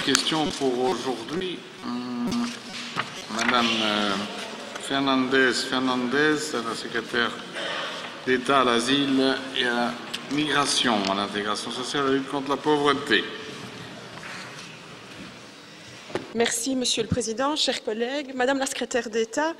questions pour aujourd'hui. Madame Fernandez, la secrétaire d'État à l'asile et à la migration, à l'intégration sociale et à la lutte contre la pauvreté. Merci, Monsieur le Président, chers collègues. Madame la secrétaire d'État,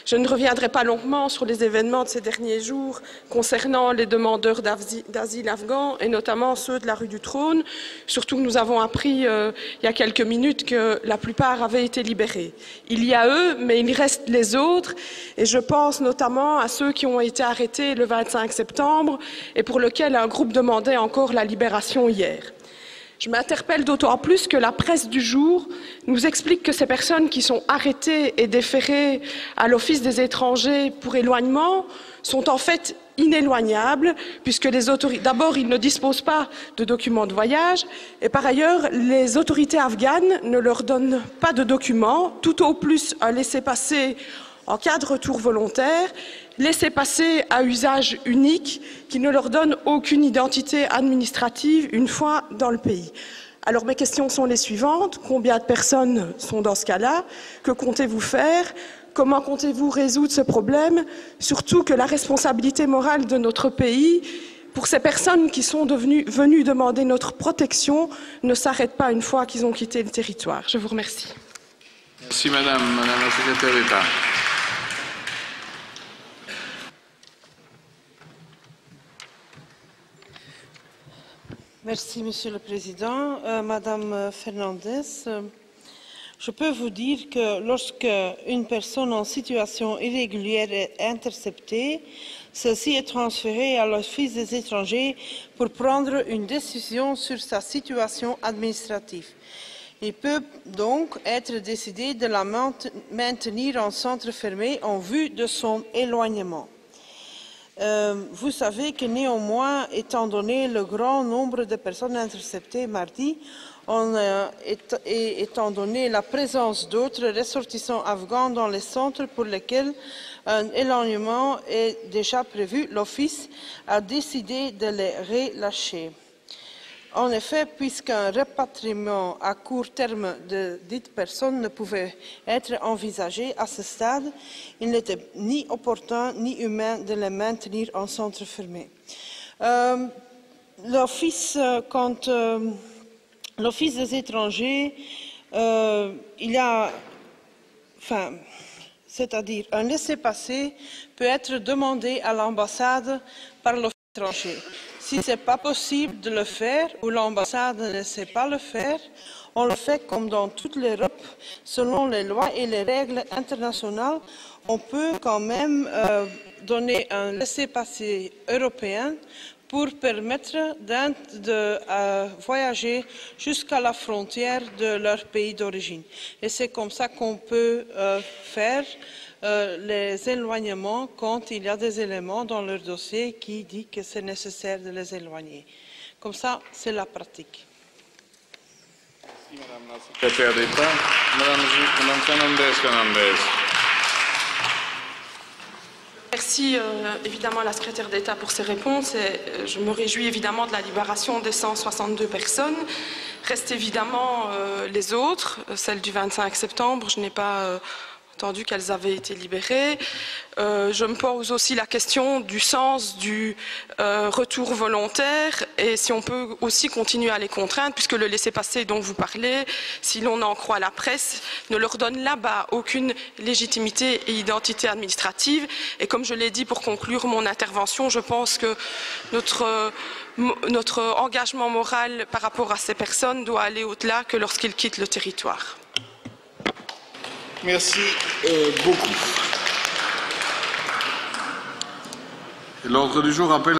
je ne reviendrai pas longuement sur les événements de ces derniers jours concernant les demandeurs d'asile afghans et notamment ceux de la rue du Trône, surtout que nous avons appris il y a quelques minutes que la plupart avaient été libérés. Il y a eux, mais il reste les autres et je pense notamment à ceux qui ont été arrêtés le 25 septembre et pour lesquels un groupe demandait encore la libération hier. Je m'interpelle d'autant plus que la presse du jour nous explique que ces personnes qui sont arrêtées et déférées à l'Office des étrangers pour éloignement sont en fait inéloignables, puisque d'abord, ils ne disposent pas de documents de voyage, et par ailleurs, les autorités afghanes ne leur donnent pas de documents, tout au plus un laissez-passer en cas de retour volontaire, laissez-passer à usage unique qui ne leur donne aucune identité administrative une fois dans le pays. Alors mes questions sont les suivantes. Combien de personnes sont dans ce cas-là? Que comptez-vous faire? Comment comptez-vous résoudre ce problème? Surtout que la responsabilité morale de notre pays pour ces personnes qui sont venues demander notre protection ne s'arrête pas une fois qu'ils ont quitté le territoire. Je vous remercie. Merci Madame la secrétaire d'État. Merci, Monsieur le Président. Madame Fernandez, je peux vous dire que lorsque une personne en situation irrégulière est interceptée, celle-ci est transférée à l'Office des étrangers pour prendre une décision sur sa situation administrative. Il peut donc être décidé de la maintenir en centre fermé en vue de son éloignement. Vous savez que néanmoins, étant donné le grand nombre de personnes interceptées mardi, et étant donné la présence d'autres ressortissants afghans dans les centres pour lesquels un éloignement est déjà prévu, l'Office a décidé de les relâcher. En effet, puisqu'un rapatriement à court terme de dites personnes ne pouvait être envisagé à ce stade, il n'était ni opportun ni humain de les maintenir en centre fermé. L'Office des étrangers, c'est-à-dire un laissez-passer peut être demandé à l'ambassade par l'Office des étrangers. Si ce n'est pas possible de le faire ou l'ambassade ne sait pas le faire, on le fait comme dans toute l'Europe, selon les lois et les règles internationales. On peut quand même donner un laissez-passer européen pour permettre de voyager jusqu'à la frontière de leur pays d'origine. Et c'est comme ça qu'on peut faire les éloignements quand il y a des éléments dans leur dossier qui disent que c'est nécessaire de les éloigner. Comme ça, c'est la pratique. Merci Madame la secrétaire d'État. Madame Fernandez. Merci évidemment à la secrétaire d'État pour ses réponses et je me réjouis évidemment de la libération des 162 personnes. Restent évidemment les autres, celles du 25 septembre, je n'ai pas entendu qu'elles avaient été libérées. Je me pose aussi la question du sens du retour volontaire et si on peut aussi continuer à les contraindre puisque le laissez-passer dont vous parlez, si l'on en croit la presse, ne leur donne là-bas aucune légitimité et identité administrative. Et comme je l'ai dit pour conclure mon intervention, je pense que notre engagement moral par rapport à ces personnes doit aller au-delà que lorsqu'ils quittent le territoire. Merci beaucoup. L'ordre du jour appelle